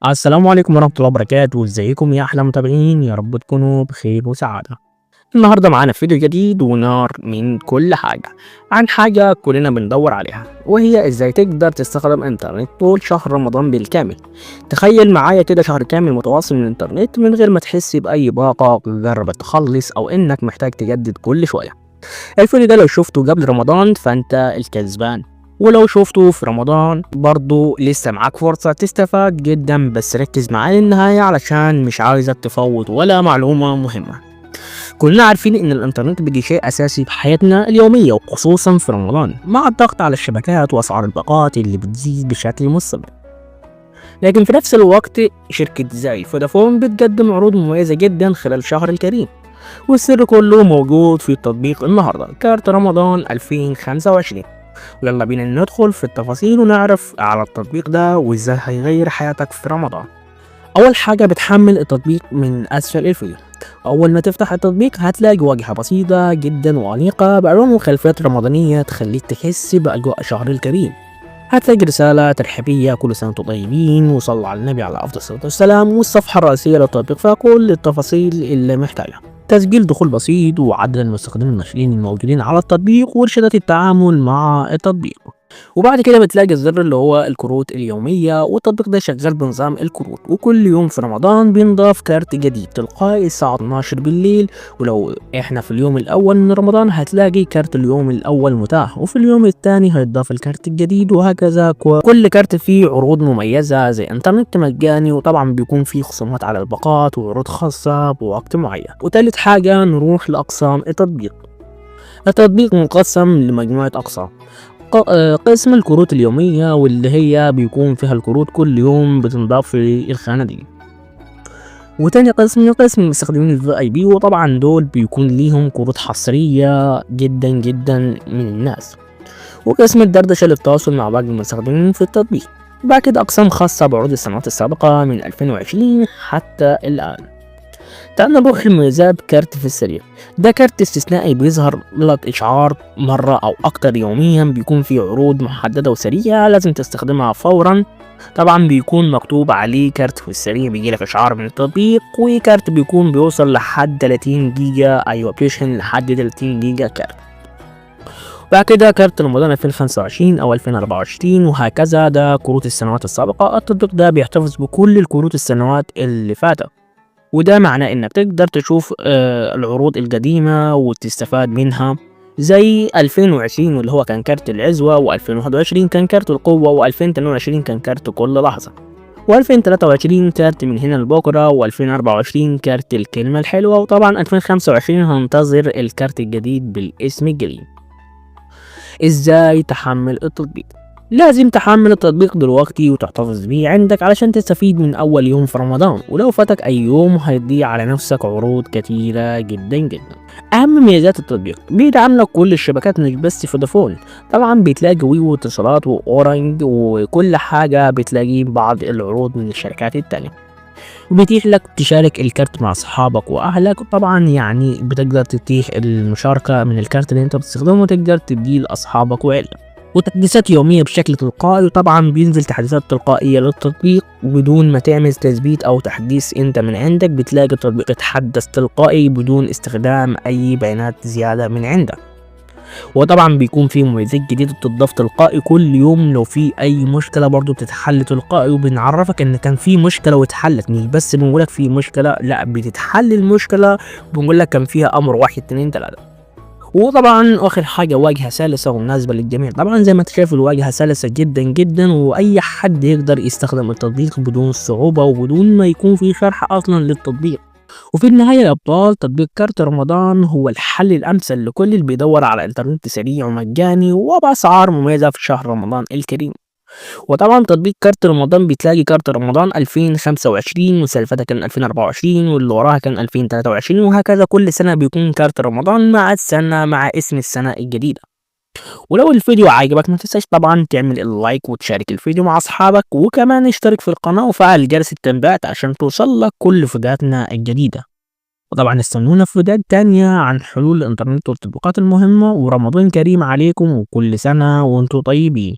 السلام عليكم ورحمة الله وبركاته، ازيكم يا أحلى متابعين؟ يا رب تكونوا بخير وسعادة. النهارده معانا فيديو جديد ونار من كل حاجة عن حاجة كلنا بندور عليها، وهي ازاي تقدر تستخدم انترنت طول شهر رمضان بالكامل. تخيل معايا كده شهر كامل متواصل من الانترنت من غير ما تحس بأي باقة قربت تخلص أو إنك محتاج تجدد كل شوية. الفيديو ده لو شفته قبل رمضان فأنت الكسبان، ولو شفته في رمضان برضو لسه معاك فرصة تستفاد جدا، بس ركز معايا للنهاية علشان مش عايزك تفوت ولا معلومة مهمة. كلنا عارفين ان الانترنت بقي شيء اساسي في حياتنا اليومية، وخصوصا في رمضان مع الضغط على الشبكات واسعار الباقات اللي بتزيد بشكل مستمر. لكن في نفس الوقت شركة زي فودافون بتقدم عروض مميزة جدا خلال الشهر الكريم، والسر كله موجود في تطبيق النهاردة كارت رمضان 2025. يلا بينا ندخل في التفاصيل ونعرف على التطبيق ده وازاي هيغير حياتك في رمضان. اول حاجة بتحمل التطبيق من اسفل الفيديو. اول ما تفتح التطبيق هتلاقي واجهة بسيطة جدا وأنيقة بألوان وخلفيات رمضانية تخليك تحس بأجواء الشهر الكريم. هتلاقي رسالة ترحيبية كل سنة وانتم طيبين وصلوا على النبي على أفضل الصلاة والسلام، والصفحة الرئيسية للتطبيق فيها كل التفاصيل اللي محتاجها. تسجيل دخول بسيط وعدد المستخدمين الناشئين الموجودين على التطبيق وإرشادات التعامل مع التطبيق. وبعد كده بتلاقي الزر اللي هو الكروت اليومية، والتطبيق ده شغال بنظام الكروت، وكل يوم في رمضان بينضاف كارت جديد تلقائي الساعة 12 بالليل. ولو احنا في اليوم الأول من رمضان هتلاقي كارت اليوم الأول متاح، وفي اليوم الثاني هيتضاف الكارت الجديد، وهكذا. كل كارت فيه عروض مميزة زي انترنت مجاني، وطبعا بيكون فيه خصومات على الباقات وعروض خاصة بوقت معين. وتالت حاجة نروح لأقسام التطبيق. التطبيق مقسم لمجموعة أقسام. قسم الكروت اليومية، واللي هي بيكون فيها الكروت كل يوم بتنضاف في الخانة دي. وتاني قسم المستخدمين الفي اي بي، وطبعا دول بيكون ليهم كروت حصرية جدا جدا من الناس. وقسم الدردشة للتواصل مع باقي المستخدمين في التطبيق. بعد كده أقسام خاصة بعروض السنوات السابقة من 2020 حتى الآن. تعال نروح لمميزات كارت في السريع. ده كارت استثنائي بيظهر لك إشعار مرة أو أكتر يوميا، بيكون فيه عروض محددة وسريعة لازم تستخدمها فورا. طبعا بيكون مكتوب عليه كارت في السريع، بيجيلك إشعار من التطبيق، وكارت بيكون بيوصل لحد 30 جيجا، أيوة ابليكيشن لحد 30 جيجا كارت. بعد كده كارت رمضان 2025 أو 2024 وهكذا، ده كروت السنوات السابقة. التطبيق ده بيحتفظ بكل الكروت السنوات اللي فاتت، وده معناه انك تقدر تشوف العروض القديمة وتستفاد منها، زي 2020 اللي هو كان كارت العزوة، و2021 كان كارت القوة، و2022 كان كارت كل لحظة، و2023 كارت من هنا لبكرة، و2024 كارت الكلمة الحلوة، وطبعا 2025 هننتظر الكارت الجديد بالاسم الجديد. ازاي تحمل التطبيق؟ لازم تحمل التطبيق دلوقتي وتحتفظ بيه عندك علشان تستفيد من اول يوم في رمضان، ولو فاتك اي يوم هيضيع على نفسك عروض كتيرة جدا جدا. اهم ميزات التطبيق: بيدعم لك كل الشبكات مش بس فودافون، طبعا بتلاقي وي واتصالات واورنج وكل حاجة، بتلاقي بعض العروض من الشركات التانية. وبيتيح لك تشارك الكارت مع اصحابك واهلك، طبعا يعني بتقدر تتيح المشاركة من الكارت اللي انت بتستخدمه وتقدر تديه لاصحابك وعيلتك. وتحديثات يومية بشكل تلقائي، وطبعا بينزل تحديثات تلقائية للتطبيق بدون ما تعمل تثبيت او تحديث انت من عندك، بتلاقي التطبيق يتحدث تلقائي بدون استخدام اي بيانات زيادة من عندك. وطبعا بيكون في مميزات جديدة بتضاف تلقائي كل يوم، لو في اي مشكلة برضو بتتحل تلقائي، وبنعرفك ان كان في مشكلة واتحلت، مش بس بنقولك في مشكلة، لا بتتحل المشكلة، بنقولك كان فيها امر 1 2 3. وطبعا اخر حاجة واجهة سلسة ومناسبة للجميع. طبعا زي ما انت شايف الواجهة سلسة جدا جدا، واي حد يقدر يستخدم التطبيق بدون صعوبة وبدون ما يكون في شرح اصلا للتطبيق. وفي النهاية يا أبطال، تطبيق كارت رمضان هو الحل الأمثل لكل اللي بيدور على إنترنت سريع ومجاني وبأسعار مميزة في شهر رمضان الكريم. وطبعا تطبيق كارت رمضان بتلاقي كارت رمضان 2025 وسلفتها كان 2024 واللي وراها كان 2023 وهكذا، كل سنة بيكون كارت رمضان مع السنة مع اسم السنة الجديدة. ولو الفيديو عجبك ما تنساش طبعا تعمل اللايك وتشارك الفيديو مع اصحابك، وكمان اشترك في القناة وفعل جرس التنبيهات عشان توصل لك كل فيديوهاتنا الجديدة. وطبعا استنونا في فيديوهات تانية عن حلول الانترنت والتطبيقات المهمة، ورمضان كريم عليكم وكل سنة وانتم طيبين.